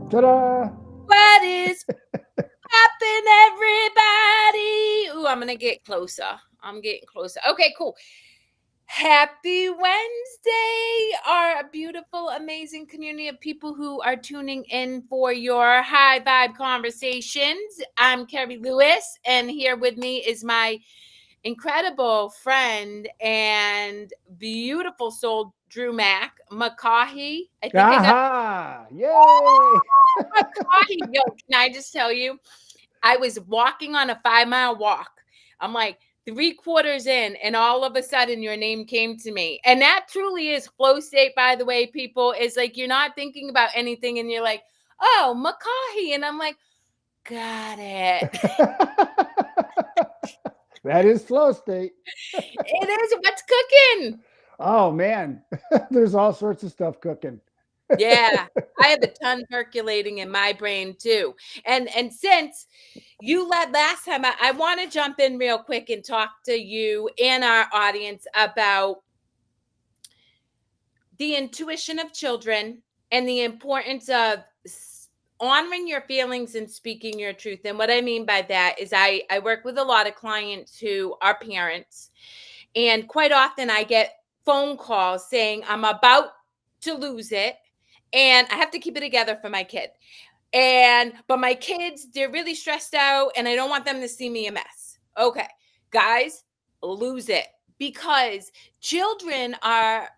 Ta-da! What is poppin', everybody? Ooh, I'm gonna get closer. I'm getting closer. Okay, cool. Happy Wednesday, our beautiful, amazing community of people who are tuning in for your high vibe conversations. I'm Carrie Lewis, and here with me is my incredible friend and beautiful soul, Drewmac McCaughey. I think I got Aha! Yay! McCaughey. Yo, can I just tell you? I was walking on a 5-mile walk. I'm like 3/4 in, and all of a sudden your name came to me. And that truly is flow state, by the way, people. It's like you're not thinking about anything and you're like, oh, McCaughey. And I'm like, got it. That is flow state. It is. What's cooking? Oh man, there's all sorts of stuff cooking. Yeah, I have a ton percolating in my brain too. And since you led last time, I want to jump in real quick and talk to you and our audience about the intuition of children and the importance of honoring your feelings and speaking your truth. And what I mean by that is I work with a lot of clients who are parents, and quite often I get phone calls saying I'm about to lose it and I have to keep it together for my kid. But my kids, they're really stressed out and I don't want them to see me a mess. Okay, guys, lose it, because children are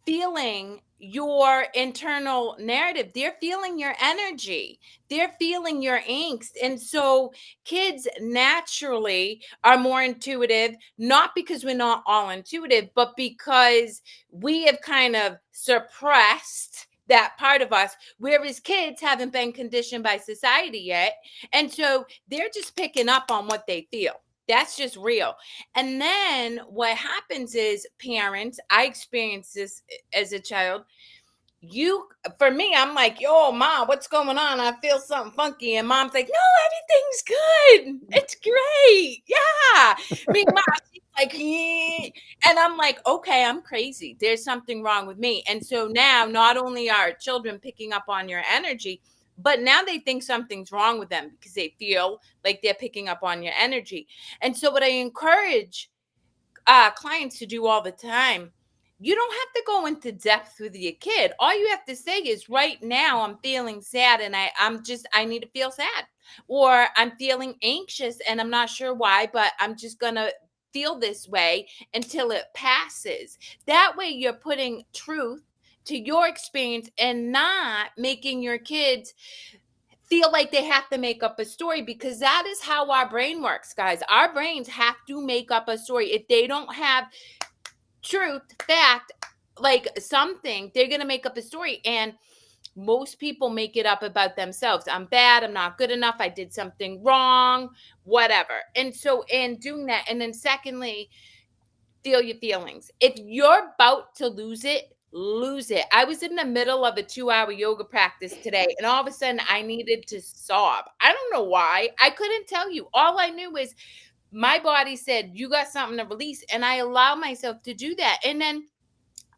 feeling your internal narrative. They're feeling your energy. They're feeling your angst. And so kids naturally are more intuitive, not because we're not all intuitive, but because we have kind of suppressed that part of us, whereas kids haven't been conditioned by society yet. And so they're just picking up on what they feel. That's just real. And then what happens is, parents, I experienced this as a child. For me, I'm like, yo, mom, what's going on? I feel something funky. And mom's like, no, everything's good. It's great. Yeah. Meanwhile, she's like, and I'm like, okay, I'm crazy. There's something wrong with me. And so now not only are children picking up on your energy, but now they think something's wrong with them because they feel like they're picking up on your energy. And so what I encourage clients to do all the time, you don't have to go into depth with your kid. All you have to say is, right now I'm feeling sad and I need to feel sad, or I'm feeling anxious and I'm not sure why, but I'm just going to feel this way until it passes. That way you're putting truth to your experience and not making your kids feel like they have to make up a story, because that is how our brain works, guys. Our brains have to make up a story. If they don't have truth, fact, like something, they're going to make up a story. And most people make it up about themselves. I'm bad. I'm not good enough. I did something wrong, whatever. And so in doing that, and then secondly, feel your feelings. If you're about to lose it, lose it. I was in the middle of a 2-hour yoga practice today, and all of a sudden I needed to sob. I don't know why. I couldn't tell you. All I knew was my body said, you got something to release. And I allowed myself to do that. And then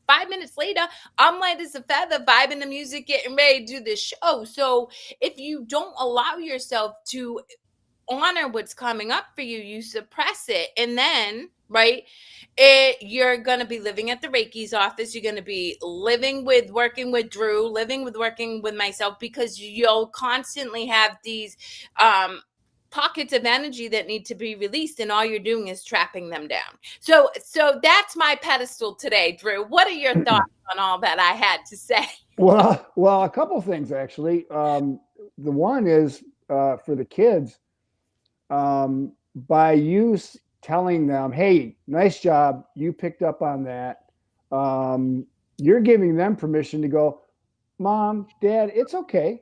5 minutes later, I'm light as a feather, vibing the music, getting ready to do the show. So if you don't allow yourself to honor what's coming up for you, you suppress it. And then, right, you're going to be living at the Reiki's office. You're going to be working with Drew, working with myself, because you'll constantly have these pockets of energy that need to be released, and all you're doing is trapping them down. So that's my pedestal today, Drew. What are your thoughts on all that I had to say? Well, a couple things actually. The one is for the kids, by you telling them, "Hey, nice job, you picked up on that." You're giving them permission to go, "Mom, Dad, it's okay."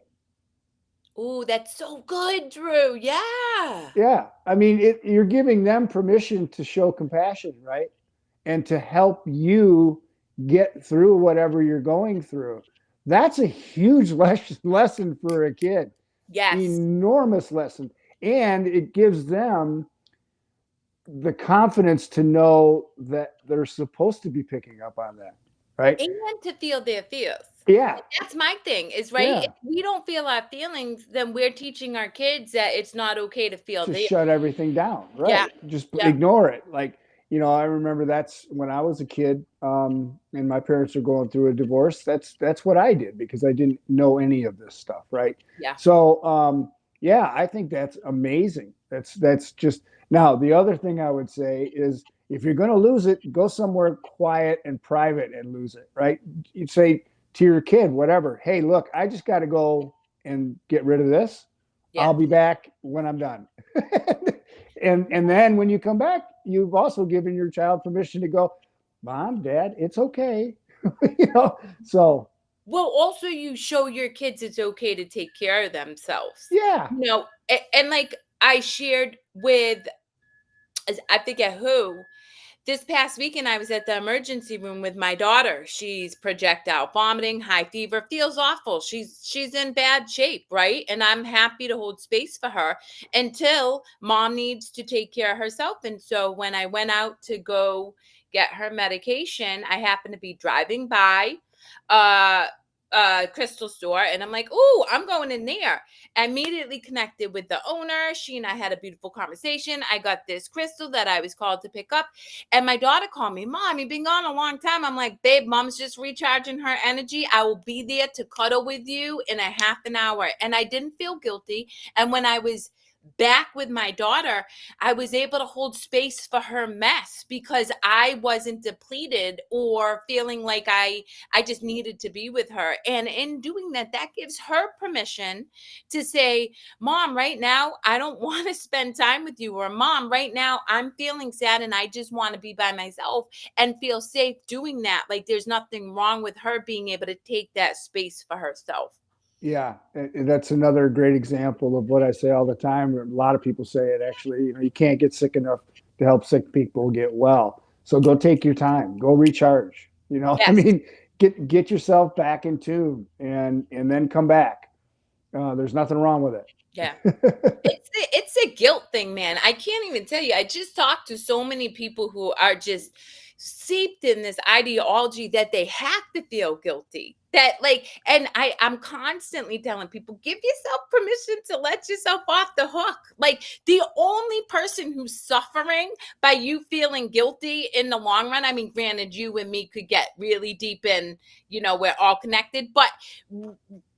Ooh, that's so good, Drew. Yeah. Yeah, I mean, you're giving them permission to show compassion, right? And to help you get through whatever you're going through. That's a huge lesson for a kid. Yes. Enormous lesson. And it gives them the confidence to know that they're supposed to be picking up on that, right? And to feel their fears. Yeah. That's my thing is, right? If Yeah. we don't feel our feelings, then we're teaching our kids that it's not okay to feel To the shut everything down, yeah, right? Just yeah, ignore it. Like, I remember that's when I was a kid, and my parents were going through a divorce. That's what I did because I didn't know any of this stuff, right? yeah. So, yeah, I think that's amazing. That's just now the other thing I would say is if you're going to lose it, go somewhere quiet and private and lose it, right? You'd say to your kid, whatever, hey, look, I just got to go and get rid of this. Yeah. I'll be back when I'm done. And then when you come back, you've also given your child permission to go, Mom, Dad, it's okay. you know, so Well, also you show your kids it's okay to take care of themselves. yeah, And like I shared with I forget who, this past weekend, I was at the emergency room with my daughter. She's projectile vomiting, high fever, feels awful. She's in bad shape, right? And I'm happy to hold space for her until mom needs to take care of herself. And so when I went out to go get her medication, I happened to be driving by uh crystal store, and I'm like, "Oh, I'm going in there." I immediately connected with the owner. She and I had a beautiful conversation. I got this crystal that I was called to pick up, and my daughter called me, Mom, you've been gone a long time. I'm like, babe, mom's just recharging her energy. I will be there to cuddle with you in a half an hour. And I didn't feel guilty. And when I was back with my daughter, I was able to hold space for her mess because I wasn't depleted or feeling like I just needed to be with her. And in doing that, that gives her permission to say, Mom, right now, I don't want to spend time with you. Or, Mom, right now, I'm feeling sad and I just want to be by myself and feel safe doing that. Like there's nothing wrong with her being able to take that space for herself. yeah, that's another great example of what I say all the time. A lot of people say it actually. You can't get sick enough to help sick people get well. So go take your time, go recharge. I Yes. mean, get yourself back in tune, and then come back. There's nothing wrong with Yeah. it. It's a guilt thing, man. I can't even tell you. I just talked to so many people who are just seeped in this ideology that they have to feel guilty. That like, and I'm constantly telling people, give yourself permission to let yourself off the hook. Like the only person who's suffering by you feeling guilty in the long run. I mean, granted, you and me could get really deep in, we're all connected, but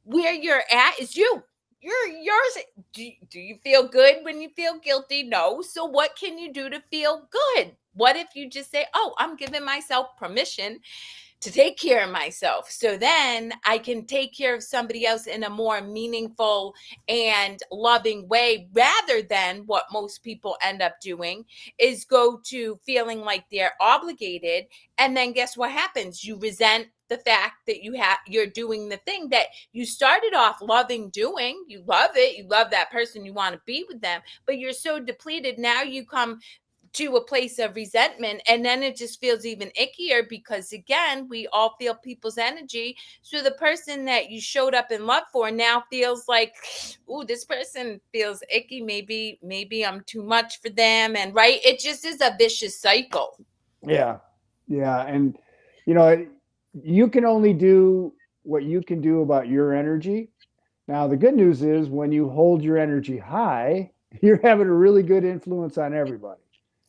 where you're at is you. You're yours. Do you feel good when you feel guilty? No. So what can you do to feel good? What if you just say, "Oh, I'm giving myself permission to take care of myself so then I can take care of somebody else in a more meaningful and loving way," rather than what most people end up doing is go to feeling like they're obligated. And then guess what happens? You resent the fact that you're doing the thing that you started off loving doing. You love it, you love that person, you want to be with them, but you're so depleted. Now you come to a place of resentment, and then it just feels even ickier because again we all feel people's energy. So the person that you showed up in love for now feels like, oh, this person feels icky, maybe I'm too much for them. And right, it just is a vicious cycle. Yeah. Yeah. And, you know, you can only do what you can do about your energy. Now, the good news is when you hold your energy high, you're having a really good influence on everybody.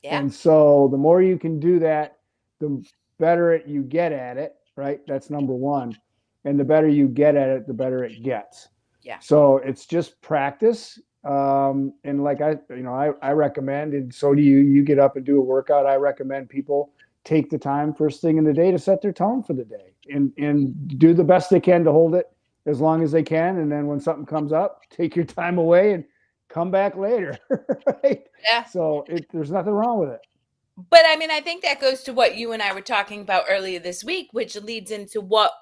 Yeah, And so the more you can do that, the better you get at it, right? That's number one. And the better you get at it, the better it gets. yeah, So it's just practice. And like I recommend, and so do you. You get up and do a workout. I recommend people take the time first thing in the day to set their tone for the day, and do the best they can to hold it as long as they can. And then when something comes up, take your time away and come back later. Right? yeah. So there's nothing wrong with it. But I mean, I think that goes to what you and I were talking about earlier this week, which leads into what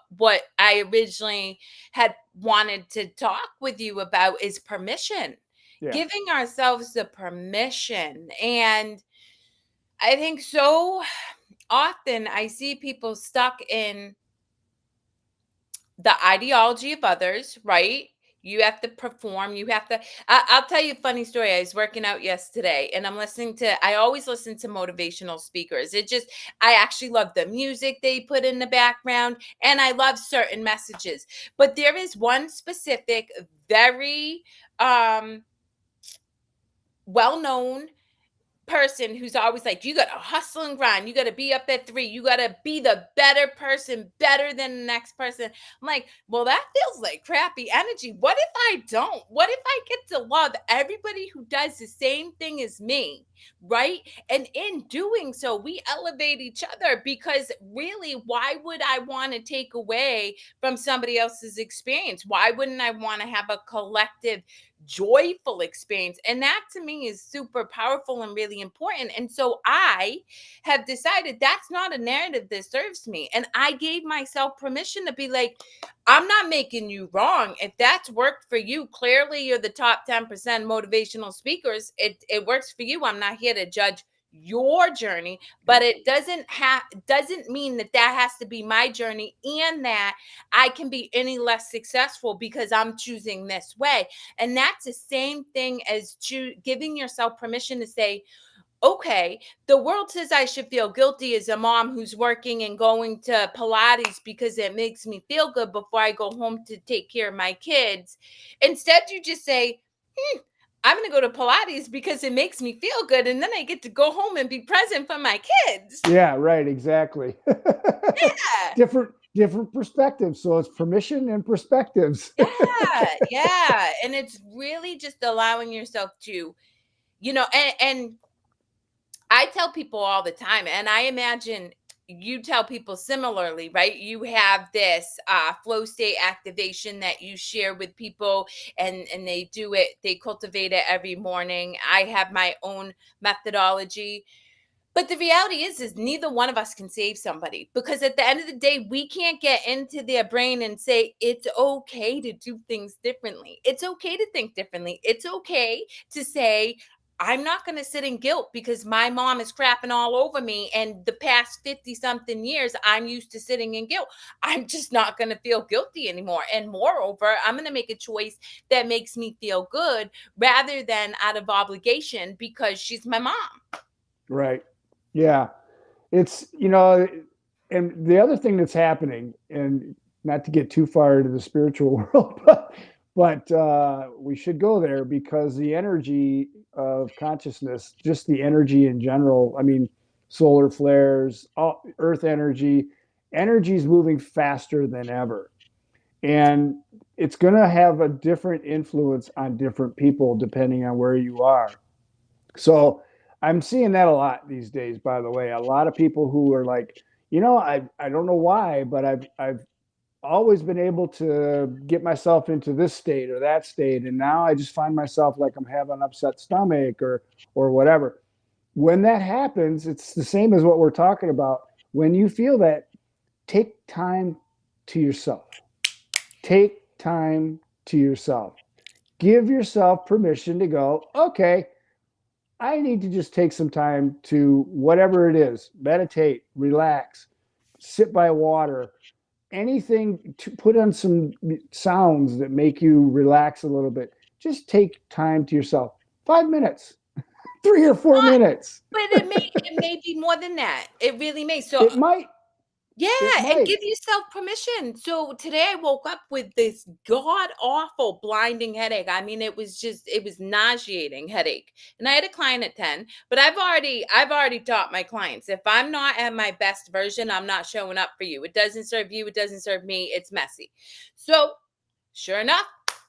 I originally had wanted to talk with you about is permission. Yeah. Giving ourselves the permission. And I think so often I see people stuck in the ideology of others, right? You have to perform. You have to. I'll tell you a funny story. I was working out yesterday, and I always listen to motivational speakers. I actually love the music they put in the background, and I love certain messages. But there is one specific, very well known person who's always like, you got to hustle and grind. You got to be up at 3. You got to be the better person, better than the next person. I'm like, well, that feels like crappy energy. What if I don't? What if I get to love everybody who does the same thing as me? Right. And in doing so, we elevate each other, because really, why would I want to take away from somebody else's experience? Why wouldn't I want to have a collective joyful experience? And that to me is super powerful and really important. And so I have decided that's not a narrative that serves me. And I gave myself permission to be like, I'm not making you wrong. If that's worked for you, clearly you're the top 10% motivational speakers. It works for you. I'm not here to judge your journey, but it doesn't mean that has to be my journey, and that I can be any less successful because I'm choosing this way. And that's the same thing as giving yourself permission to say, okay, the world says I should feel guilty as a mom who's working and going to Pilates because it makes me feel good before I go home to take care of my kids. Instead, you just say, I'm going to go to Pilates because it makes me feel good. And then I get to go home and be present for my kids. Yeah, right. Exactly. Yeah. different perspectives. So it's permission and perspectives. Yeah. Yeah. And it's really just allowing yourself to, and I tell people all the time, and I imagine you tell people similarly, right? You have this flow state activation that you share with people, and they cultivate it every morning. I have my own methodology. But the reality is neither one of us can save somebody, because at the end of the day, we can't get into their brain and say, it's okay to do things differently. It's okay to think differently. It's okay to say, I'm not going to sit in guilt because my mom is crapping all over me. And the past 50 something years, I'm used to sitting in guilt. I'm just not going to feel guilty anymore. And moreover, I'm going to make a choice that makes me feel good rather than out of obligation because she's my mom. Right. Yeah. It's, and the other thing that's happening, and not to get too far into the spiritual world, but we should go there, because the energy of consciousness, just the energy in general, I mean, solar flares, earth energy is moving faster than ever. And it's going to have a different influence on different people depending on where you are. So I'm seeing that a lot these days, by the way. A lot of people who are like, I don't know why, but I've always been able to get myself into this state or that state. And now I just find myself like I'm having an upset stomach or whatever. When that happens, it's the same as what we're talking about. When you feel that, take time to yourself. Take time to yourself. Give yourself permission to go, okay, I need to just take some time to whatever it is, meditate, relax, sit by water, anything, to put on some sounds that make you relax a little bit. Just take time to yourself. 5 minutes, 3 or 4 minutes. But it may be more than that. It really may. So It might. yeah, It and might. give yourself permission. So today I woke up with this god awful blinding headache. I mean, it was nauseating headache. And I had a client at 10, but I've already taught my clients, if I'm not at my best version, I'm not showing up for you. It doesn't serve you, it doesn't serve me. It's messy. So, sure enough,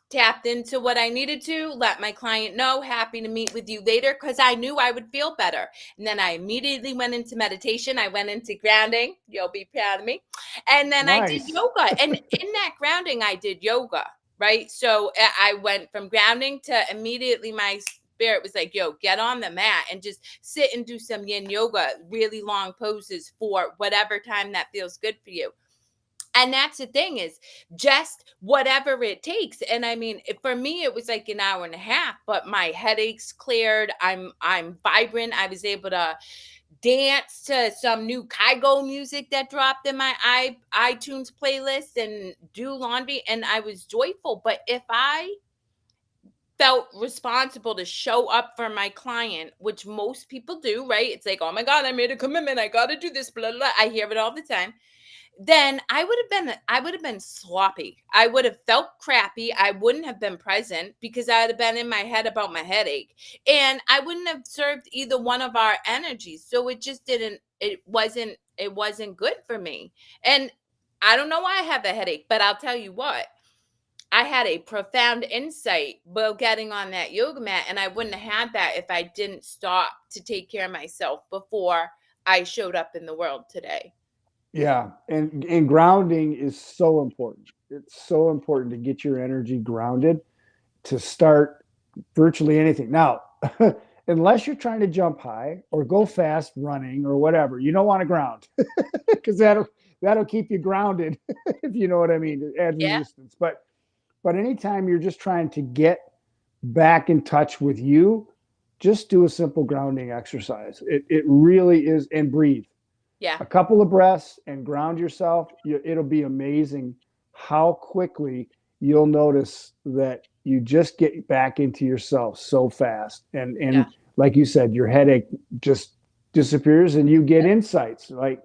tapped into what I needed to, let my client know, happy to meet with you later, because I knew I would feel better. And then I immediately went into meditation. I went into grounding. You'll be proud of me. And then I did Nice. yoga. And in that grounding, I did yoga, right? So I went from grounding to immediately my spirit was like, yo, get on the mat and just sit and do some yin yoga, really long poses for whatever time that feels good for you. And that's the thing, is just whatever it takes. And I mean, for me, it was like an hour and a half, but my headaches cleared. I'm vibrant. I was able to dance to some new Kygo music that dropped in my iTunes playlist and do laundry, and I was joyful. But if I felt responsible to show up for my client, which most people do, right? It's like, oh my God, I made a commitment. I got to do this, blah, blah. I hear it all the time. Then I would have been sloppy. I would have felt crappy. I wouldn't have been present because I would have been in my head about my headache. And I wouldn't have served either one of our energies. So it wasn't good for me. And I don't know why I have a headache, but I'll tell you what, I had a profound insight while getting on that yoga mat, and I wouldn't have had that if I didn't stop to take care of myself before I showed up in the world today. Yeah, and grounding is so important. It's so important to get your energy grounded to start virtually anything. Now, unless you're trying to jump high or go fast running or whatever, you don't want to ground because that'll keep you grounded if you know what I mean. Add Yeah, resistance. But anytime you're just trying to get back in touch with you, just do a simple grounding exercise. It really is, and breathe yeah, a couple of breaths and ground yourself. It'll be amazing how quickly you'll notice that you just get back into yourself so fast. And yeah, like you said, your headache just disappears and you get yeah, insights. Like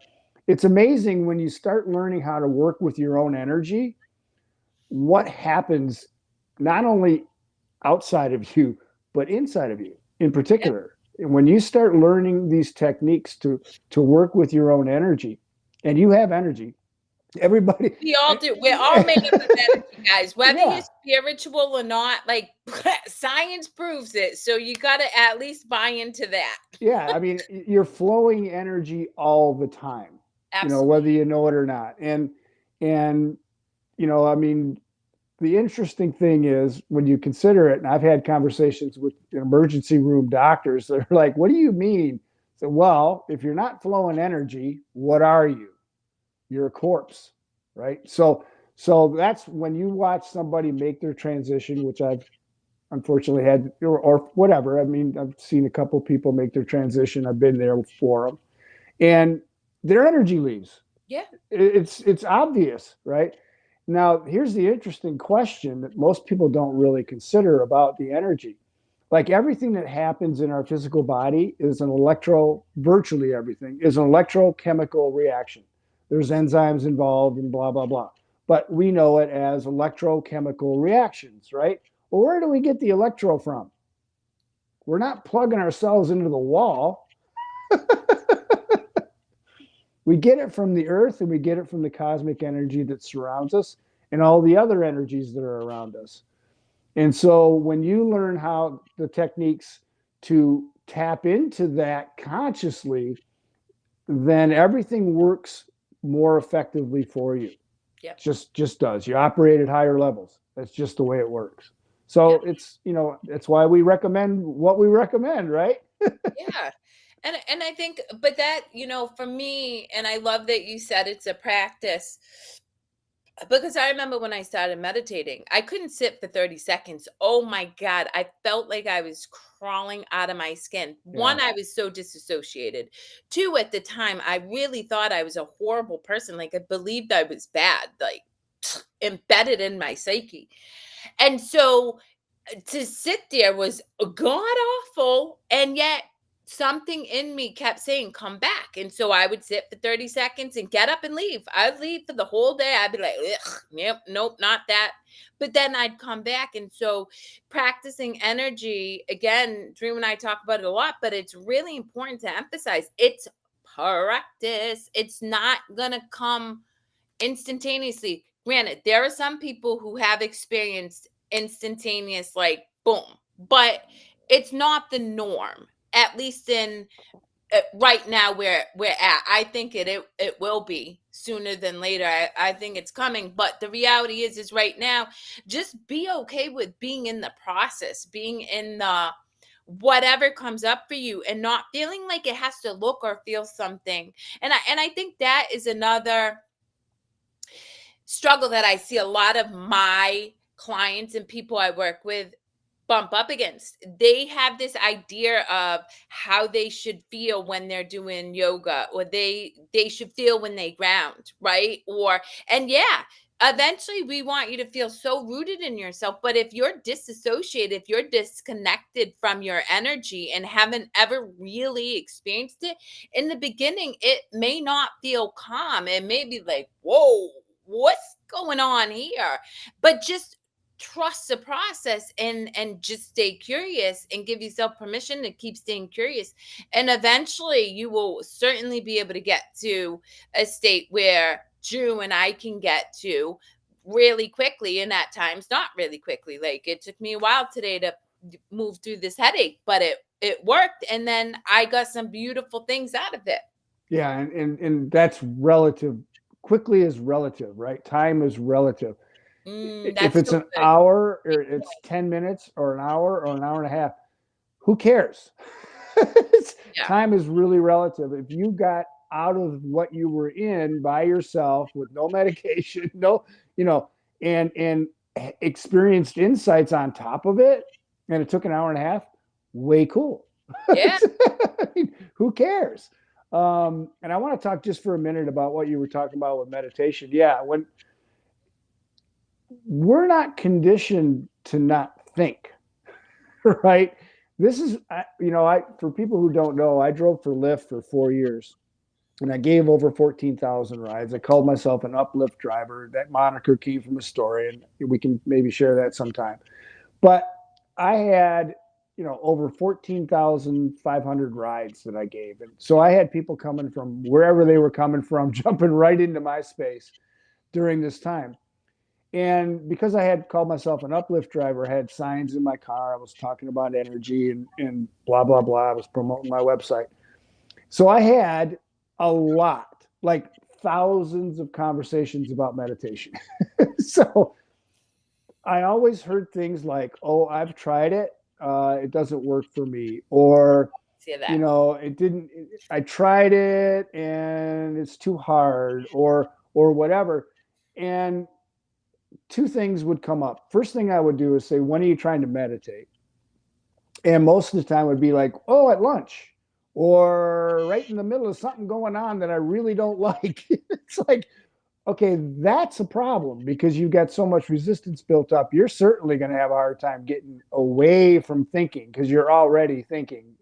it's amazing when you start learning how to work with your own energy, what happens not only outside of you, but inside of you in yeah. particular. And when you start learning these techniques to work with your own energy, and you have energy, everybody, We all do. We're all made up of energy, guys. Whether you're yeah, spiritual or not, like science proves it. So you got to at least buy into that. yeah. I mean, you're flowing energy all the time, whether Absolutely. you know it or not. And I mean, the interesting thing is when you consider it, and I've had conversations with emergency room doctors, they're like, what do you mean? So, well, if you're not flowing energy, what are you? You're a corpse, right? So that's when you watch somebody make their transition, which I've unfortunately had, or whatever. I mean, I've seen a couple people make their transition. I've been there for them, and their energy leaves. Yeah. It's obvious, right? Now, here's the interesting question that most people don't really consider about the energy. Like everything that happens in our physical body is virtually everything is an electrochemical reaction. There's enzymes involved and blah, blah, blah. But we know it as electrochemical reactions, right? Well, where do we get the electro from? We're not plugging ourselves into the wall. We get it from the earth and we get it from the cosmic energy that surrounds us and all the other energies that are around us. And so when you learn how the techniques to tap into that consciously, then everything works more effectively for you. Yep. Just does. You operate at higher levels. That's just the way it works. Yep. So that's why we recommend what we recommend, right? Yeah. And I think, but that, for me, and I love that you said it's a practice. Because I remember when I started meditating, I couldn't sit for 30 seconds. Oh my God. I felt like I was crawling out of my skin. Yeah. One, I was so disassociated. Two, at the time, I really thought I was a horrible person. Like I believed I was bad, like embedded in my psyche. And so to sit there was god awful, and yet something in me kept saying come back. And so I would sit for 30 seconds and get up and leave. I'd leave for the whole day. I'd be like, yep, nope, not that. But then I'd come back. And so practicing energy, again, Drew and I talk about it a lot, but it's really important to emphasize it's practice. It's not gonna come instantaneously. Granted, there are some people who have experienced instantaneous, like boom, but it's not the norm. At least in right now where we're at, I think it will be sooner than later. I think it's coming, but the reality is right now, just be okay with being in the process, being in the whatever comes up for you, and not feeling like it has to look or feel something. And I think that is another struggle that I see a lot of my clients and people I work with bump up against. They have this idea of how they should feel when they're doing yoga, or they should feel when they ground, right? Or and yeah, eventually we want you to feel so rooted in yourself, but if you're disassociated, if you're disconnected from your energy and haven't ever really experienced it in the beginning, it may not feel calm. It may be like, whoa, what's going on here? But just trust the process and just stay curious and give yourself permission to keep staying curious, and eventually you will certainly be able to get to a state where Drew and I can get to really quickly, and at times not really quickly. Like, it took me a while today to move through this headache, but it worked, and then I got some beautiful things out of it. Yeah, and that's relative. Quickly is relative, right? Time is relative. If That's it's so an good. hour or it's 10 minutes or an hour and a half, who cares? Yeah. Time is really relative. If you got out of what you were in by yourself with no medication, no, you know, and experienced insights on top of it, and it took an hour and a half, way cool. Yeah. I mean, who cares? And I want to talk just for a minute about what you were talking about with meditation. Yeah, when we're not conditioned to not think, right? This is, I for people who don't know, I drove for Lyft for 4 years, and I gave over 14,000 rides. I called myself an uplift driver. That moniker came from a story, and we can maybe share that sometime. But I had, over 14,500 rides that I gave. And so I had people coming from wherever they were coming from, jumping right into my space during this time. And because I had called myself an uplift driver, I had signs in my car. I was talking about energy and blah, blah, blah. I was promoting my website. So I had a lot, like thousands of conversations about meditation. So I always heard things like, oh, I've tried it. It doesn't work for me. Or, See that. it didn't, I tried it and it's too hard, or whatever. And two things would come up. First thing I would do is say, when are you trying to meditate? And most of the time would be like, oh, at lunch, or right in the middle of something going on that I really don't like. It's like, okay, that's a problem because you've got so much resistance built up. You're certainly going to have a hard time getting away from thinking because you're already thinking.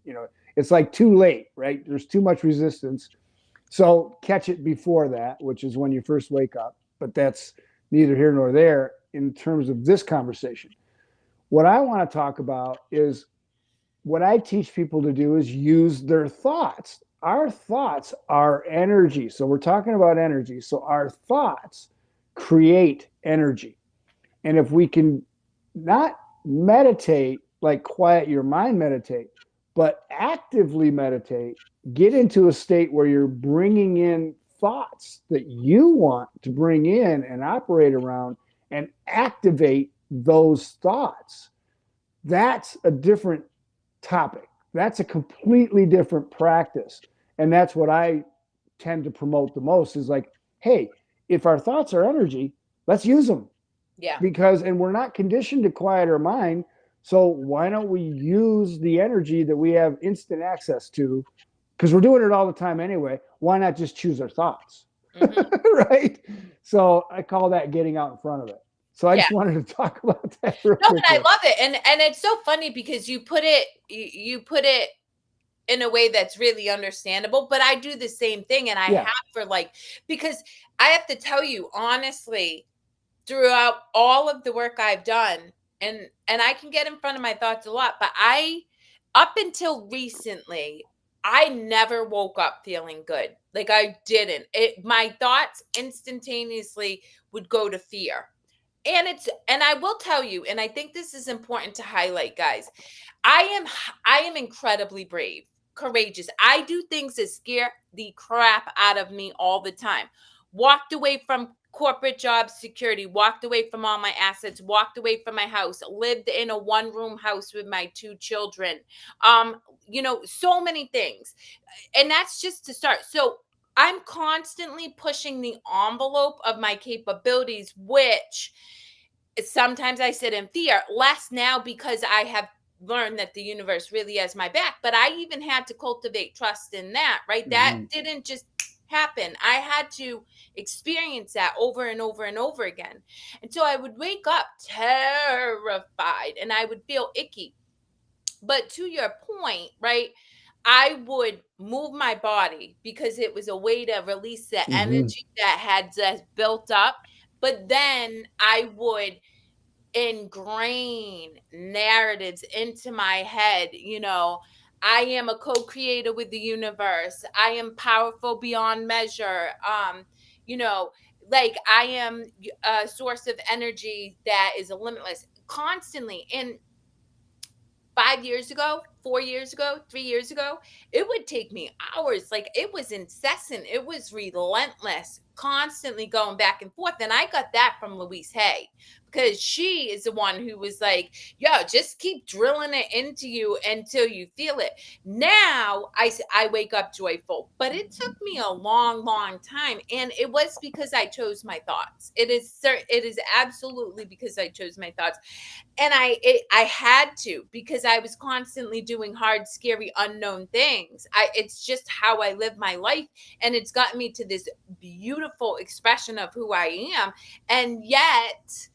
It's like too late, right? There's too much resistance. So catch it before that, which is when you first wake up. But that's neither here nor there in terms of this conversation. What I want to talk about is what I teach people to do is use their thoughts. Our thoughts are energy. So we're talking about energy. So our thoughts create energy. And if we can not meditate, like quiet your mind, meditate, but actively meditate, get into a state where you're bringing in thoughts that you want to bring in and operate around and activate those thoughts. That's a different topic. That's a completely different practice. And that's what I tend to promote the most is like, hey, if our thoughts are energy, let's use them. Yeah. And we're not conditioned to quiet our mind. So why don't we use the energy that we have instant access to? Because we're doing it all the time anyway. Why not just choose our thoughts? Mm-hmm. Right. So I call that getting out in front of it. So I just wanted to talk about that real quick. But I love it. And it's so funny because you put it in a way that's really understandable, but I do the same thing, and I have for because I have to tell you honestly, throughout all of the work I've done, and I can get in front of my thoughts a lot, but up until recently, I never woke up feeling good. Like, I didn't. My thoughts instantaneously would go to fear. And I will tell you, and I think this is important to highlight, guys. I am incredibly brave, courageous. I do things that scare the crap out of me all the time. Walked away from corporate job security, walked away from all my assets, walked away from my house, lived in a one-room house with my two children. So many things. And that's just to start. So I'm constantly pushing the envelope of my capabilities, which sometimes I sit in fear, less now because I have learned that the universe really has my back. But I even had to cultivate trust in that, right? That Mhm. didn't just happen. I had to experience that over and over and over again. And so I would wake up terrified and I would feel icky. But to your point, right? I would move my body because it was a way to release the Mhm. energy that had just built up. But then I would ingrain narratives into my head. I am a co-creator with the universe. I am powerful beyond measure. You know, like I am a source of energy that is limitless constantly. And 5 years ago, 4 years ago, 3 years ago, it would take me hours. Like it was incessant, it was relentless, constantly going back and forth. And I got that from Louise Hay because she is the one who was like, yo, just keep drilling it into you until you feel it. Now I wake up joyful, but it took me a long, long time. And it was because I chose my thoughts. It is absolutely because I chose my thoughts. And I had to, because I was constantly doing hard, scary, unknown things. It's just how I live my life, and it's gotten me to this beautiful expression of who I am. And yet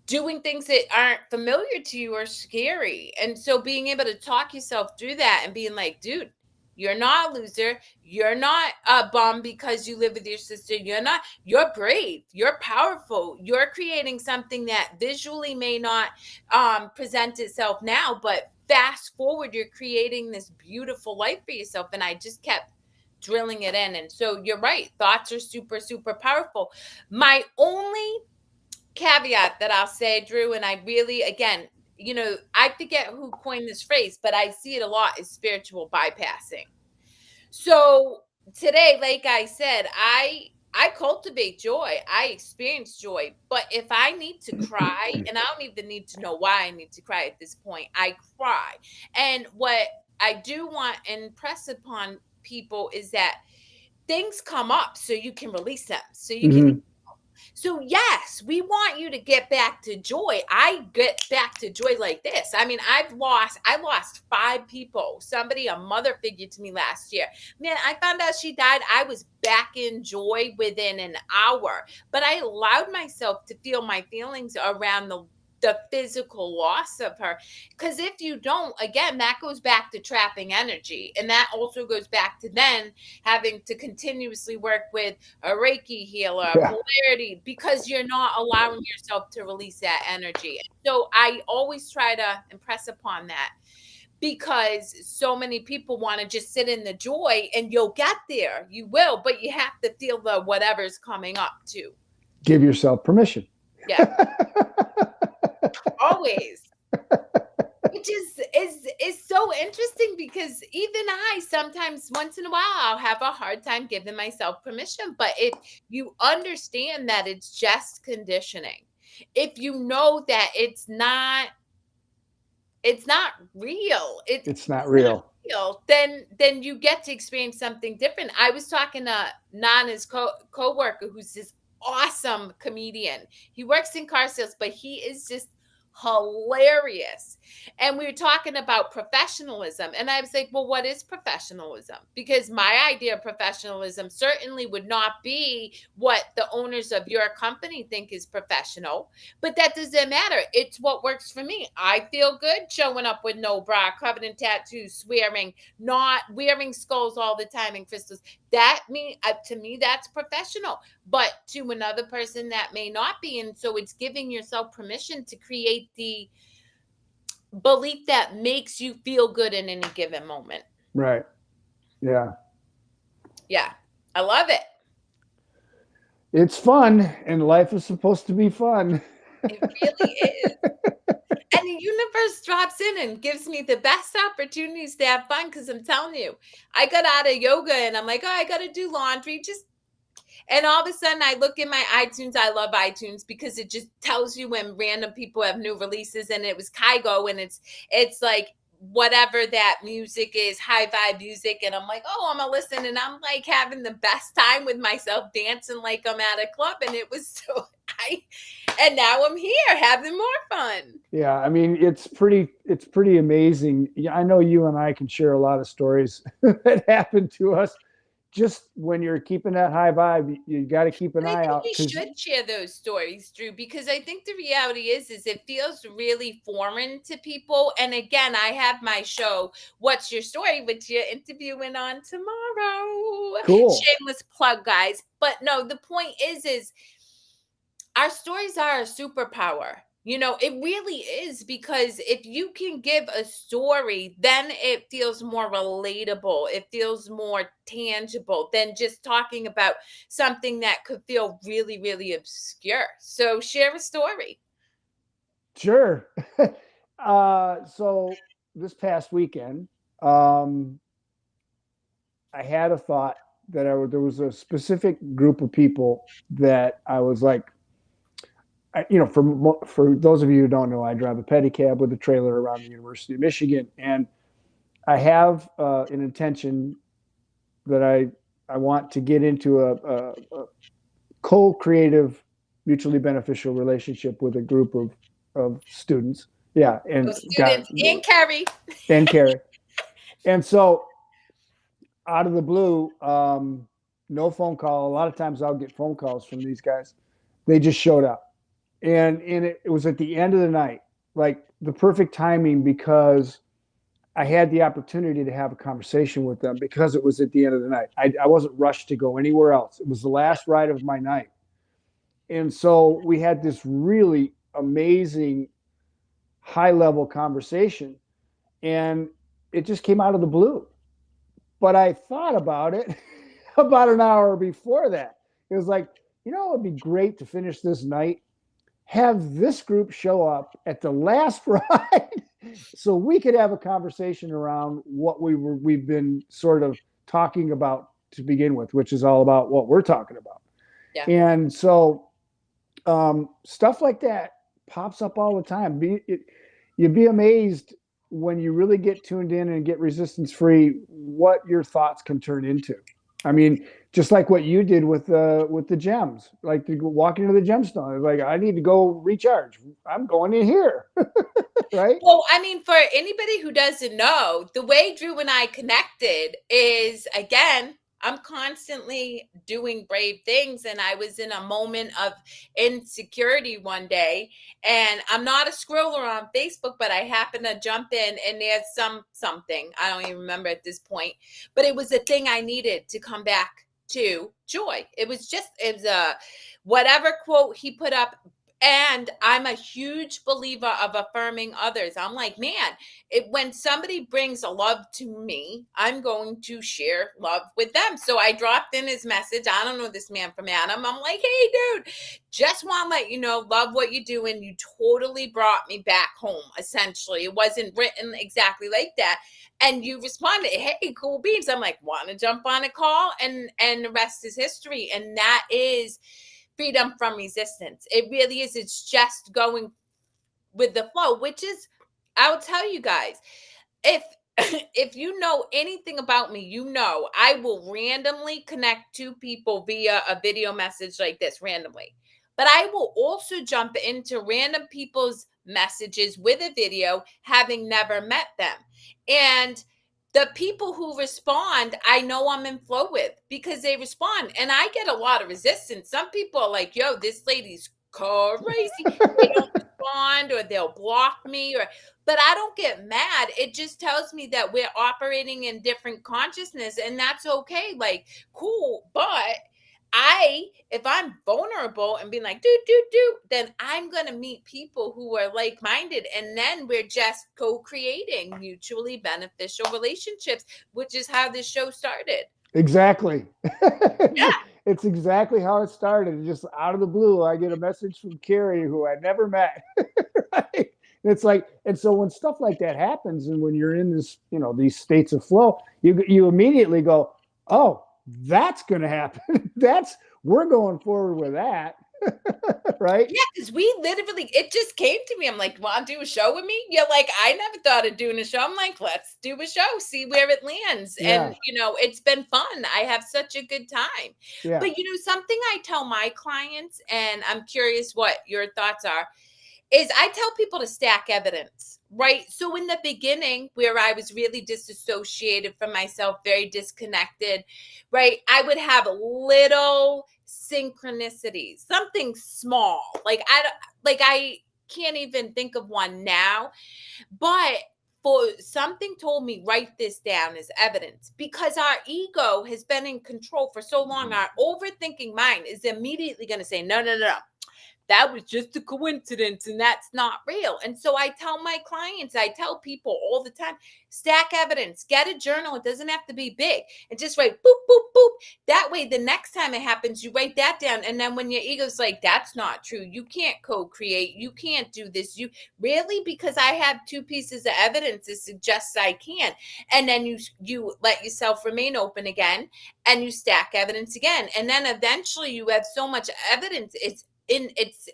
doing things that aren't familiar to you are scary. And so being able to talk yourself through that and being like, dude, you're not a loser. You're not a bum because you live with your sister. You're brave. You're powerful. You're creating something that visually may not present itself now, but fast forward, you're creating this beautiful life for yourself. And I just kept drilling it in. And so you're right. Thoughts are super, super powerful. My only caveat that I'll say, Drew, and I really, again, I forget who coined this phrase, but I see it a lot, is spiritual bypassing. So today, like I said, I cultivate joy. I experience joy. But if I need to cry, and I don't even need to know why I need to cry at this point, I cry. And what I do want and impress upon people is that things come up so you can release them. So you can. Mhm. So yes, we want you to get back to joy. I get back to joy like this. I mean, I lost 5 people. Somebody, a mother figure to me last year. Man, I found out she died. I was back in joy within an hour. But I allowed myself to feel my feelings around the physical loss of her. Because if you don't, again, that goes back to trapping energy. And that also goes back to then having to continuously work with a Reiki healer, a Yeah. polarity, because you're not allowing yourself to release that energy. So I always try to impress upon that, because so many people want to just sit in the joy, and you'll get there. You will, but you have to feel the whatever's coming up too. Give yourself permission. Yeah, always. Which is so interesting, because even I sometimes, once in a while, I'll have a hard time giving myself permission. But if you understand that it's just conditioning, if you know that it's not real, It's not it's not real. real, then you get to experience something different. I was talking to Nana's co-worker, who's this awesome comedian. He works in car sales, but he is just hilarious. And we were talking about professionalism. And I was like, well, what is professionalism? Because my idea of professionalism certainly would not be what the owners of your company think is professional. But that doesn't matter. It's what works for me. I feel good showing up with no bra, covered in tattoos, swearing, not wearing skulls all the time and crystals. To me, that's professional. But to another person, that may not be. And so it's giving yourself permission to create the belief that makes you feel good in any given moment. Right. Yeah. Yeah, I love it. It's fun, and life is supposed to be fun. It really is. And the universe drops in and gives me the best opportunities to have fun, because I'm telling you, I got out of yoga and I'm like, oh, I got to do laundry. And all of a sudden, I look in my iTunes. I love iTunes because it just tells you when random people have new releases. And it was Kygo, and it's like whatever that music is, high vibe music. And I'm like, oh, I'm gonna listen, and I'm like having the best time with myself, dancing like I'm at a club. And it was so I And now I'm here having more fun. Yeah, I mean, it's pretty amazing. Yeah, I know you and I can share a lot of stories that happened to us just when you're keeping that high vibe. You got to keep an But I eye think out we because should share those stories, Drew, because I think the reality is it feels really foreign to people. And again, I have my show, What's Your Story, which you're interviewing on tomorrow. cool. Shameless plug, guys. But no, the point is our stories are a superpower. You know, it really is, because if you can give a story, then it feels more relatable. It feels more tangible than just talking about something that could feel really, really obscure. So share a story. Sure. So this past weekend, um, I had a thought that there was a specific group of people that I was like, for those of you who don't know, I drive a pedicab with a trailer around the University of Michigan, and I have an intention that I want to get into a co-creative, mutually beneficial relationship with a group of students. Yeah, So and got students in Kerry. and Carrie. And so out of the blue, no phone call. A lot of times I'll get phone calls from these guys. They just showed up. And it was at the end of the night, like the perfect timing, because I had the opportunity to have a conversation with them because it was at the end of the night. I wasn't rushed to go anywhere else. It was the last ride of my night. And so we had this really amazing high level conversation, and it just came out of the blue. But I thought about it about an hour before that. It was like, it would be great to finish this night, have this group show up at the last ride so we could have a conversation around what we've been sort of talking about to begin with, which is all about what we're talking about. Yeah. And so stuff like that pops up all the time. You'd be amazed when you really get tuned in and get resistance free what your thoughts can turn into. I mean, just like what you did with the gems, like walking into the gemstone, like I need to go recharge. I'm going in here, right? Well, I mean, for anybody who doesn't know, the way Drew and I connected is, again, I'm constantly doing brave things. And I was in a moment of insecurity one day. And I'm not a scroller on Facebook, but I happened to jump in and there's something. I don't even remember at this point. But it was a thing I needed to come back to joy. It was a whatever quote he put up. And I'm a huge believer of affirming others. I'm like, man, when somebody brings a love to me, I'm going to share love with them. So I dropped in his message. I don't know this man from Adam. I'm like, hey, dude, just want to let you know, love what you do. And you totally brought me back home, essentially. It wasn't written exactly like that. And you responded, hey, cool beans. I'm like, want to jump on a call? And the rest is history. And that is freedom from resistance. It really is. It's just going with the flow, which is, I'll tell you guys, if if you know anything about me, I will randomly connect two people via a video message like this randomly. But I will also jump into random people's messages with a video having never met them. And the people who respond, I know I'm in flow with because they respond. And I get a lot of resistance. Some people are like, yo, this lady's crazy. They don't respond or they'll block me but I don't get mad. It just tells me that we're operating in different consciousness and that's okay. Like, cool. But if I'm vulnerable and being like, then I'm going to meet people who are like minded. And then we're just co creating mutually beneficial relationships, which is how this show started. Exactly. Yeah. It's exactly how it started. Just out of the blue, I get a message from Carrie, who I never met. Right? It's like, and so when stuff like that happens, and when you're in this, these states of flow, you immediately go, oh, that's going to happen. We're going forward with that. Right? Yeah, because we literally, it just came to me. I'm like, want to do a show with me? You're like, I never thought of doing a show. I'm like, let's do a show, see where it lands. And, Yeah. it's been fun. I have such a good time. Yeah. But, something I tell my clients, and I'm curious what your thoughts are, is I tell people to stack evidence, right? So in the beginning, where I was really disassociated from myself, very disconnected, right? I would have little synchronicities, something small. I can't even think of one now, but for something told me write this down as evidence, because our ego has been in control for so long. Our overthinking mind is immediately going to say, no, no, no, no, that was just a coincidence and that's not real. And so I tell my clients, I tell people all the time, stack evidence, get a journal. It doesn't have to be big, and just write boop, boop, boop. That way, the next time it happens, you write that down. And then when your ego's like, that's not true, you can't co-create, you can't do this, you really, because I have two pieces of evidence that suggests I can. And then you let yourself remain open again, and you stack evidence again. And then eventually you have so much evidence, it's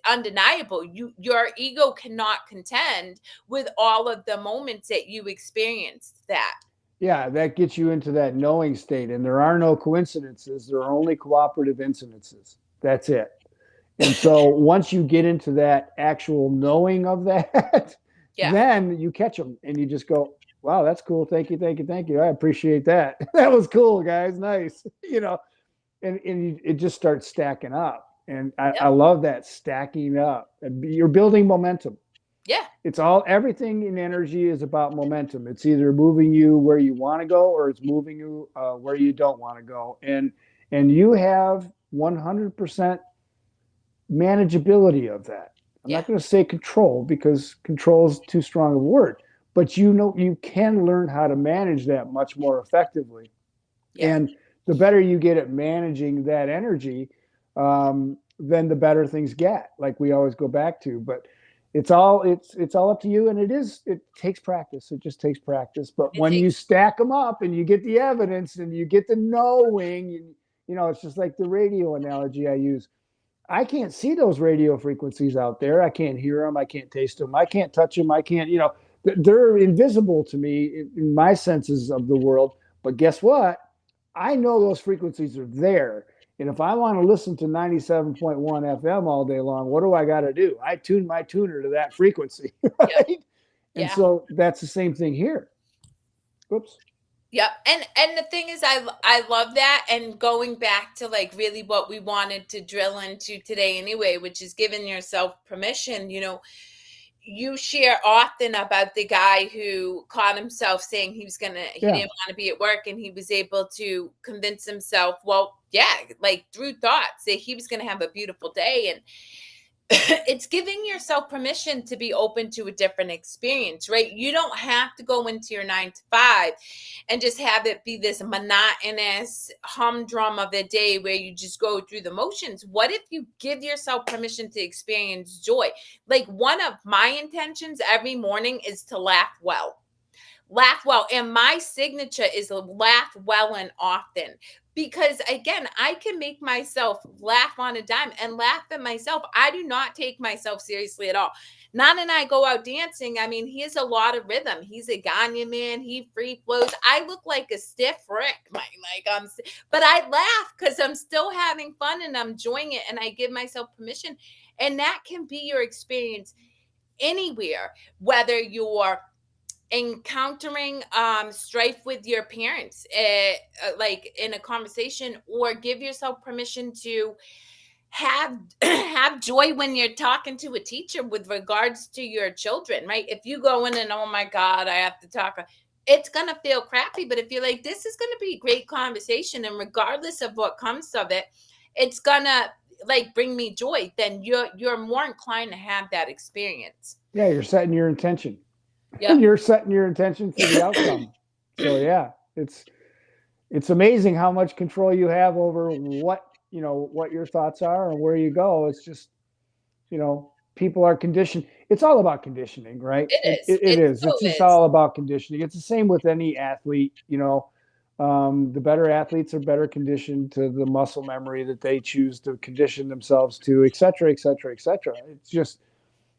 undeniable. Your ego cannot contend with all of the moments that you experienced that. Yeah, that gets you into that knowing state. And there are no coincidences, there are only cooperative incidences. That's it. And so once you get into that actual knowing of that, Yeah. then you catch them and you just go, wow, that's cool. Thank you, thank you, thank you. I appreciate that. That was cool, guys. Nice. It just starts stacking up. And I Yep. love that stacking up. You're building momentum. Yeah. Everything in energy is about momentum. It's either moving you where you want to go, or it's moving you where you don't want to go. And you have 100% manageability of that. I'm Yeah. not going to say control, because control is too strong a word, but you can learn how to manage that much more effectively. Yeah. And the better you get at managing that energy, then the better things get. Like we always go back to, but it's all up to you, and it takes practice. It just takes practice. But It when you takes. stack them up and you get the evidence and you get the knowing, it's just like the radio analogy I use. I can't see those radio frequencies out there. I can't hear them. I can't taste them. I can't touch them. I can't, they're invisible to me in my senses of the world. But guess what? I know those frequencies are there. And if I want to listen to 97.1 FM all day long, what do I got to do? I tune my tuner to that frequency, Yep. right? And Yeah. so that's the same thing here. Whoops. Yep. And the thing is, I love that. And going back to like really what we wanted to drill into today anyway, which is giving yourself permission. You share often about the guy who caught himself saying he Yeah. didn't want to be at work, and he was able to convince himself, well, yeah, like through thoughts, that he was going to have a beautiful day. And it's giving yourself permission to be open to a different experience, right? You don't have to go into your 9 to 5 and just have it be this monotonous humdrum of a day where you just go through the motions. What if you give yourself permission to experience joy? Like, one of my intentions every morning is to laugh well. Laugh well. And my signature is laugh well and often. Because again, I can make myself laugh on a dime and laugh at myself. I do not take myself seriously at all. Nan and I go out dancing. I mean, he has a lot of rhythm. He's a Ganya man. He free flows. I look like a stiff Rick. But I laugh because I'm still having fun and I'm enjoying it, and I give myself permission. And that can be your experience anywhere, whether you're encountering strife with your parents, like in a conversation, or give yourself permission to have have joy when you're talking to a teacher with regards to your children, right? If you go in and, oh my god, I have to talk, it's gonna feel crappy. But if you're like, this is gonna be a great conversation, and regardless of what comes of it, it's gonna like bring me joy, then you're more inclined to have that experience. Yeah, you're setting your intention. Yep. You're setting your intention for the outcome. So yeah, it's amazing how much control you have over what your thoughts are and where you go. It's just, people are conditioned. It's all about conditioning, right? It It, is. it, it It is. so It's just is. all about conditioning. It's the same with any athlete. The better athletes are better conditioned to the muscle memory that they choose to condition themselves to, et cetera, et cetera, et cetera. It's just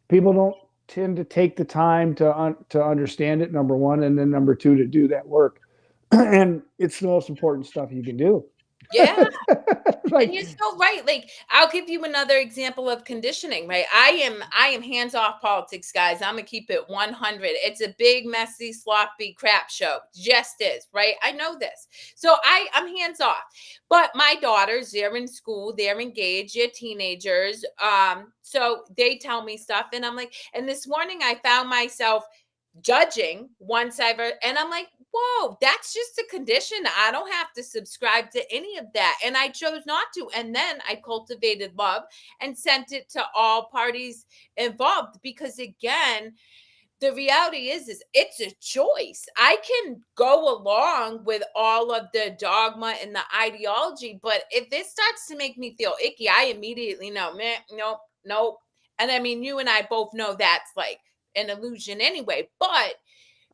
people don't tend to take the time to understand it. Number one, and then number two, to do that work. And it's the most important stuff you can do. Yeah. And Like, you're so right. Like, I'll give you another example of conditioning, right? I am hands off politics, guys. I'm gonna keep it 100. It's a big, messy, sloppy crap show. Just is, right? I know this. So I'm hands off. But my daughters, they're in school, they're engaged, they're teenagers. So they tell me stuff, and I'm like, and this morning I found myself judging once and I'm like, whoa, that's just a condition. I don't have to subscribe to any of that. And I chose not to. And then I cultivated love and sent it to all parties involved because, again, the reality is it's a choice. I can go along with all of the dogma and the ideology, but if it starts to make me feel icky, I immediately know, man, nope, nope. And I mean, you and I both know that's like an illusion anyway. But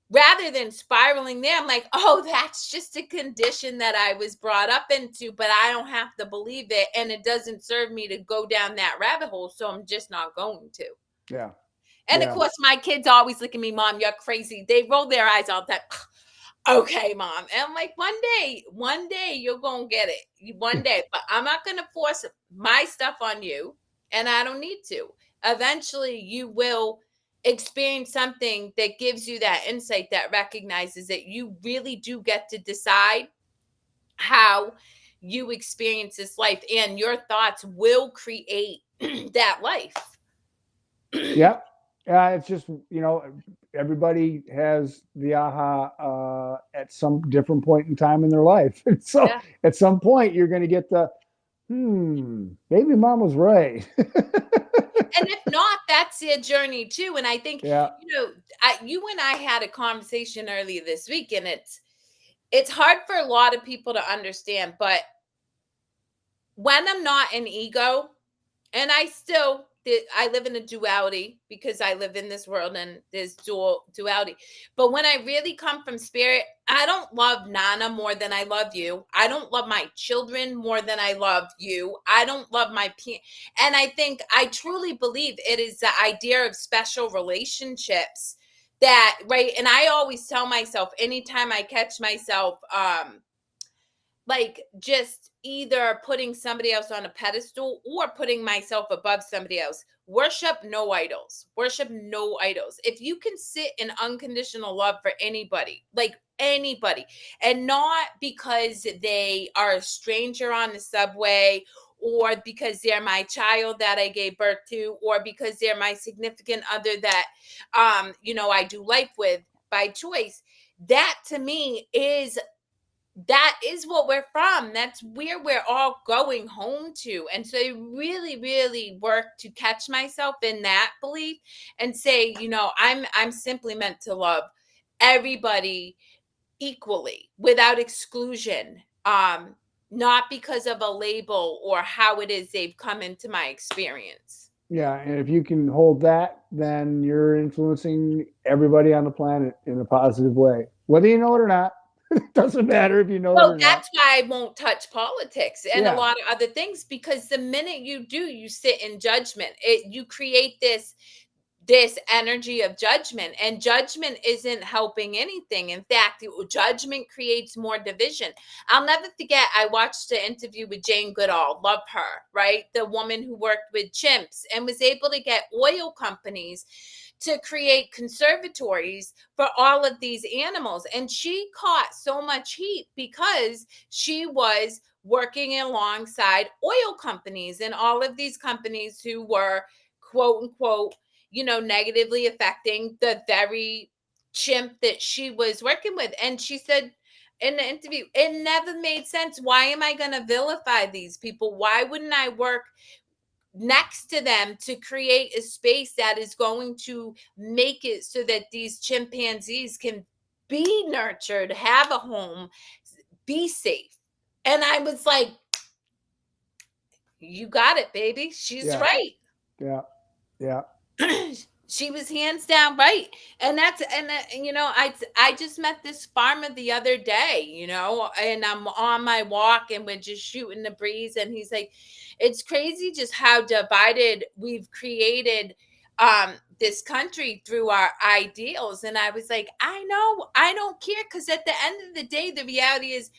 rather than spiraling there, I'm like, oh, that's just a condition that I was brought up into, but I don't have to believe it. And it doesn't serve me to go down that rabbit hole. So I'm just not going to. yeah, And of yeah, course, my kids always look at me, Mom, you're crazy. They roll their eyes all the time. Okay, Mom. And I'm like, one day you're going to get it. One day. But I'm not going to force my stuff on you. And I don't need to. Eventually, you will experience something that gives you that insight that recognizes that you really do get to decide how you experience this life. And your thoughts will create that life. yeah. It's just, everybody has the aha at some different point in time in their life. And so Yeah. at some point, you're going to get the, maybe mom was right. And if not, that's their journey too. And I think, Yeah, you and I had a conversation earlier this week, and it's hard for a lot of people to understand. But when I'm not an ego, and I live in a duality because I live in this world and there's duality. But when I really come from spirit, I don't love Nana more than I love you. I don't love my children more than I love you. I don't love and I think I truly believe it is the idea of special relationships that, right? And I always tell myself anytime I catch myself like just either putting somebody else on a pedestal or putting myself above somebody else. Worship no idols. Worship no idols. If you can sit in unconditional love for anybody, like anybody, and not because they are a stranger on the subway or because they're my child that I gave birth to or because they're my significant other that I do life with by choice, that to me is what we're from. That's where we're all going home to. And so I really, really work to catch myself in that belief and say, I'm simply meant to love everybody equally without exclusion. Not because of a label or how it is they've come into my experience. yeah. And if you can hold that, then you're influencing everybody on the planet in a positive way, whether you know it or not. It doesn't matter if you know it Well, or not. that's why I won't touch politics and a Yeah, lot of other things because the minute you do, you sit in judgment. You create this energy of judgment, and judgment isn't helping anything. In fact, judgment creates more division. I'll never forget, I watched an interview with Jane Goodall, love her, right? The woman who worked with chimps and was able to get oil companies to create conservatories for all of these animals. And she caught so much heat because she was working alongside oil companies and all of these companies who were quote unquote negatively affecting the very chimp that she was working with. And she said in the interview, it never made sense. Why am I going to vilify these people? Why wouldn't I work next to them to create a space that is going to make it so that these chimpanzees can be nurtured, have a home, be safe? And I was like, you got it, baby. She's yeah, right. yeah, yeah. She was hands down right. And that's, and I just met this farmer the other day, and I'm on my walk and we're just shooting the breeze, and he's like, it's crazy just how divided we've created this country through our ideals. And I was like, I know, I don't care, because at the end of the day, the reality is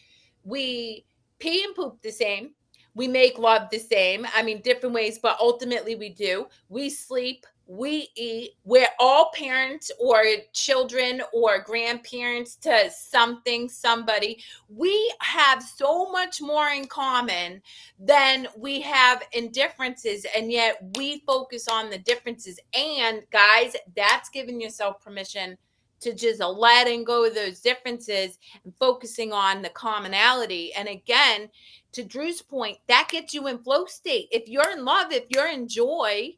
we pee and poop the same. We make love the same. I mean, different ways, but ultimately we do. We sleep, we eat. We're all parents or children or grandparents to something, somebody. We have so much more in common than we have in differences. And yet we focus on the differences. And guys, that's giving yourself permission to just letting go of those differences and focusing on the commonality. And again, to Drew's point, that gets you in flow state. If you're in love, if you're in joy,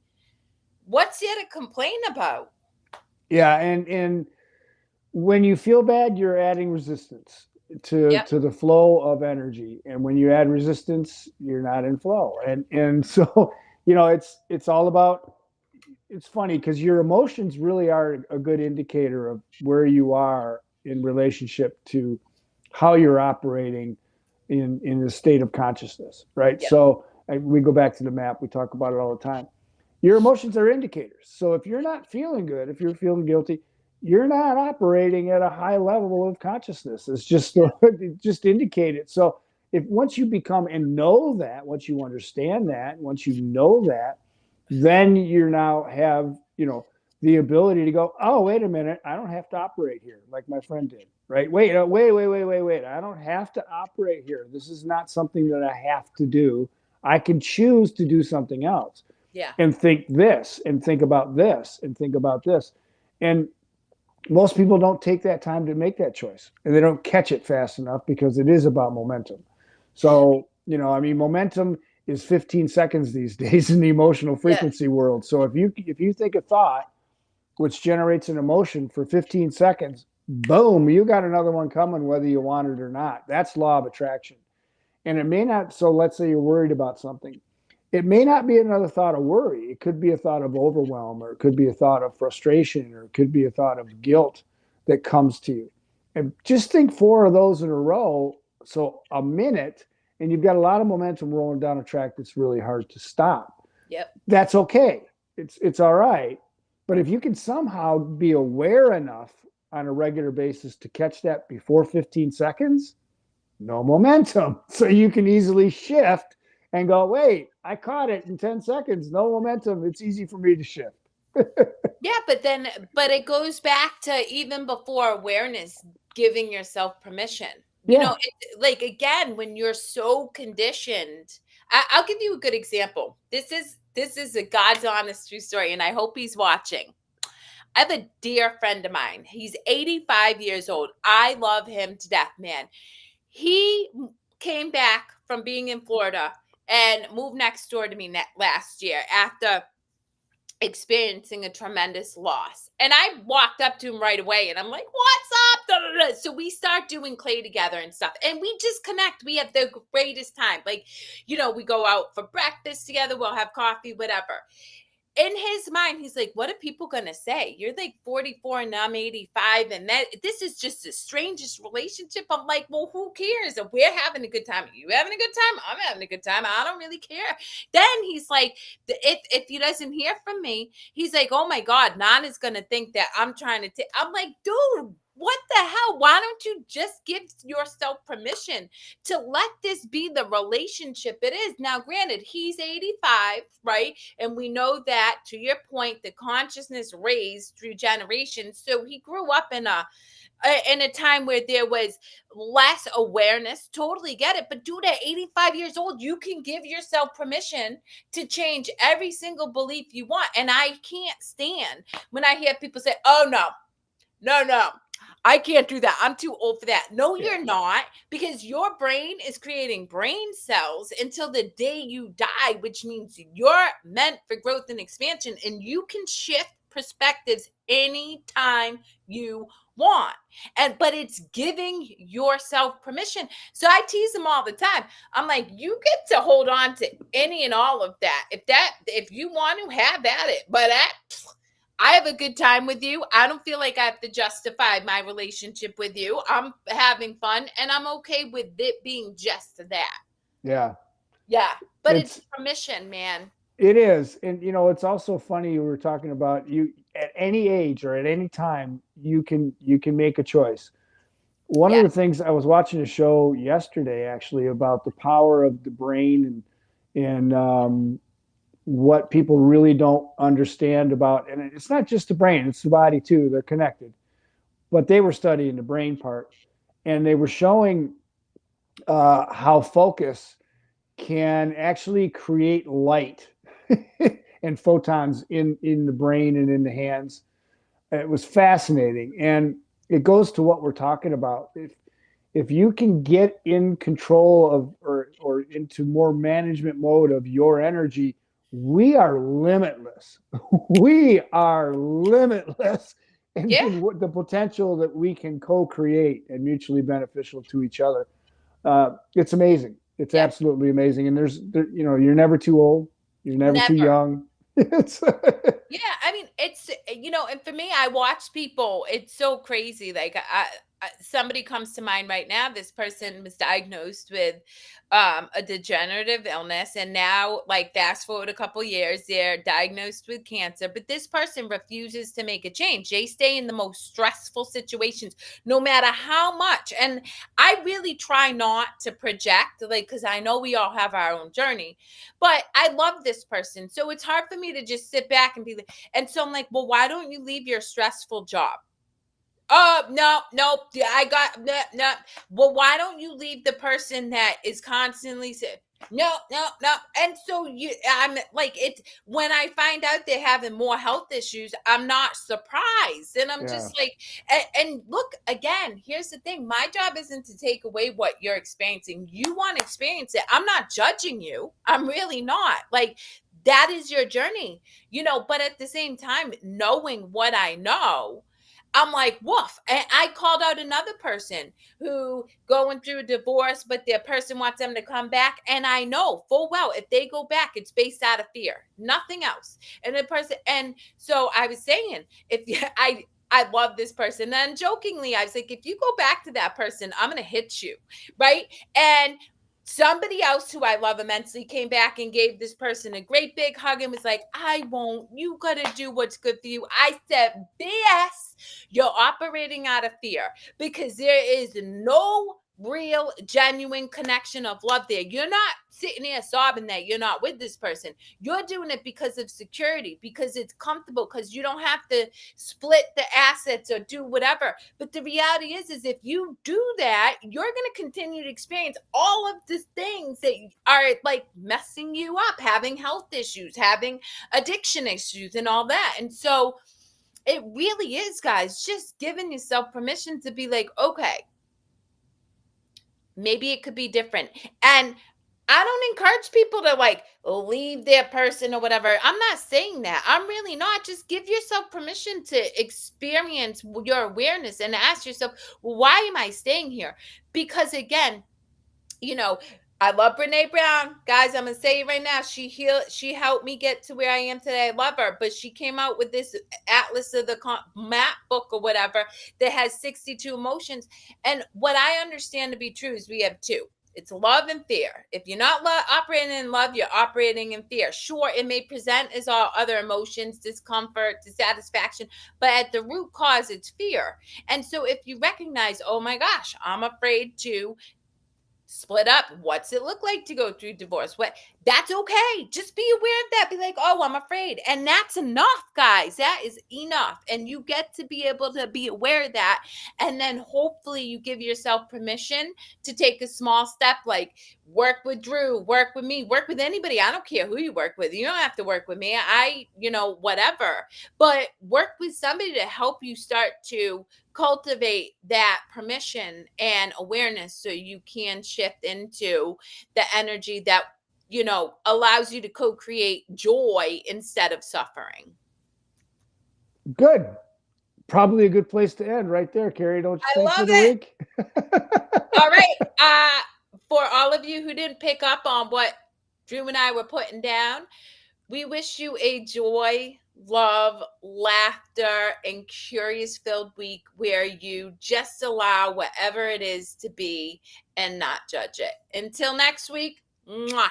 what's there to complain about? Yeah, and when you feel bad, you're adding resistance Yep. to the flow of energy, and when you add resistance, you're not in flow. And so it's all about. It's funny because your emotions really are a good indicator of where you are in relationship to how you're operating in the state of consciousness, right? Yep. So we go back to the map. We talk about it all the time. Your emotions are indicators. So if you're not feeling good, if you're feeling guilty, you're not operating at a high level of consciousness. It's just Yep. just indicate it. So if once you become and know that, once you understand that, once you know that, then you now have the ability to go, oh, wait a minute, I don't have to operate here like my friend did, right? Wait, I don't have to operate here. This is not something that I have to do. I can choose to do something else Yeah. and think this and think about this and think about this. And most people don't take that time to make that choice, and they don't catch it fast enough because it is about momentum. So, I mean, momentum is 15 seconds these days in the emotional Yeah. frequency world. So if you think a thought which generates an emotion for 15 seconds, boom, you got another one coming whether you want it or not. That's law of attraction. And it may not, so let's say you're worried about something. It may not be another thought of worry. It could be a thought of overwhelm, or it could be a thought of frustration, or it could be a thought of guilt that comes to you. And just think four of those in a row. So a minute, and you've got a lot of momentum rolling down a track that's really hard to stop. Yep. That's okay. It's all right. But if you can somehow be aware enough on a regular basis to catch that before 15 seconds, no momentum. So you can easily shift and go, wait, I caught it in 10 seconds, no momentum. It's easy for me to shift. Yeah, but it goes back to even before awareness, giving yourself permission. Yeah. Like again, when you're so conditioned, I'll give you a good example. This is a God's honest true story, and I hope he's watching. I have a dear friend of mine. He's 85 years old. I love him to death, man. He came back from being in Florida and moved next door to me last year after experiencing a tremendous loss. And I walked up to him right away and I'm like, what's up? Da, da, da. So we start doing clay together and stuff. And we just connect. We have the greatest time. Like, we go out for breakfast together, we'll have coffee, whatever. In his mind, he's like, what are people gonna say? You're like 44 and I'm 85, and this is just the strangest relationship. I'm like, well, who cares? If we're having a good time, you having a good time, I'm having a good time. I don't really care. Then he's like, if he doesn't hear from me, he's like, oh my God, Nana's gonna think that I'm trying to take. I'm like, dude, what the hell? Why don't you just give yourself permission to let this be the relationship it is? Now, granted, he's 85, right? And we know that, to your point, the consciousness raised through generations. So he grew up in a time where there was less awareness. Totally get it. But dude, at 85 years old, you can give yourself permission to change every single belief you want. And I can't stand when I hear people say, oh no, no, I can't do that. I'm too old for that. No, Yeah. you're not, because your brain is creating brain cells until the day you die, which means you're meant for growth and expansion, and you can shift perspectives anytime you want. But it's giving yourself permission. So I tease them all the time. I'm like, you get to hold on to any and all of that. If you want to have at it, but I have a good time with you. I don't feel like I have to justify my relationship with you. I'm having fun and I'm okay with it being just that. Yeah. Yeah. But it's It's permission, man. it is. And it's also funny you were talking about you at any age or at any time you can make a choice. One of Yeah. the things I was watching a show yesterday actually about the power of the brain and what people really don't understand about, and it's not just the brain, it's the body too. They're connected. But they were studying the brain part, and they were showing how focus can actually create light and photons in the brain and in the hands. It was fascinating, and it goes to what we're talking about. If you can get in control of or into more management mode of your energy, we are limitless. We are limitless Yeah. in what the potential that we can co-create and mutually beneficial to each other. It's amazing. It's Yeah. absolutely amazing. And you're never too old. You're never too Never. young. It's Yeah, I mean, it's and for me, I watch people. It's so crazy. Like, somebody comes to mind right now. This person was diagnosed with a degenerative illness, and now, like, fast forward a couple years, they're diagnosed with cancer. But this person refuses to make a change. They stay in the most stressful situations, no matter how much. And I really try not to project, like, because I know we all have our own journey. But I love this person. So it's hard for me to just sit back and be like, and so I'm like, well, why don't you leave your stressful job? Oh, no, no, yeah, I got no, no. Well, why don't you leave the person that is constantly saying, no, no, no? And so I'm like, it's when I find out they're having more health issues, I'm not surprised. And I'm yeah, just like, and look, again, here's the thing, my job isn't to take away what you're experiencing. You want to experience it. I'm not judging you. I'm really not. Like, that is your journey, but at the same time, knowing what I know, I'm like, woof. And I called out another person who going through a divorce, but their person wants them to come back. And I know full well if they go back, it's based out of fear, nothing else. And the person, and so I was saying, if I love this person. And jokingly, I was like, if you go back to that person, I'm gonna hit you. Right. And somebody else who I love immensely came back and gave this person a great big hug and was like, I won't. You got to do what's good for you. I said, BS. You're operating out of fear because there is no real, genuine connection of love there. You're not sitting there sobbing that you're not with this person. You're doing it because of security, because it's comfortable, because you don't have to split the assets or do whatever. But the reality is if you do that, you're going to continue to experience all of these things that are like messing you up, having health issues, having addiction issues, and all that. And so it really is, guys, just giving yourself permission to be like, okay, maybe it could be different. And I don't encourage people to like leave their person or whatever. I'm not saying that. I'm really not. Just give yourself permission to experience your awareness and ask yourself, well, why am I staying here? Because again, you know, I love Brene Brown. Guys, I'm gonna say it right now. She helped me get to where I am today. I love her. But she came out with this Atlas of the Map book or whatever that has 62 emotions. And what I understand to be true is we have two. It's love and fear. If you're not operating in love, you're operating in fear. Sure, it may present as all other emotions, discomfort, dissatisfaction, but at the root cause, it's fear. And so if you recognize, oh my gosh, I'm afraid to split up, what's it look like to go through divorce, what, that's okay, just be aware of that, be like, oh, I'm afraid, and that's enough, guys, that is enough. And you get to be able to be aware of that, and then hopefully you give yourself permission to take a small step, like work with Drew, work with me, work with anybody. I don't care who you work with, you don't have to work with me, whatever, but work with somebody to help you start to cultivate that permission and awareness so you can shift into the energy that allows you to co-create joy instead of suffering. good. Probably a good place to end right there, Carrie. Don't you I think, for love the it. week? All right. For all of you who didn't pick up on what Drew and I were putting down, we wish you a joy love, laughter, and curious filled week where you just allow whatever it is to be and not judge it. Until next week, mwah.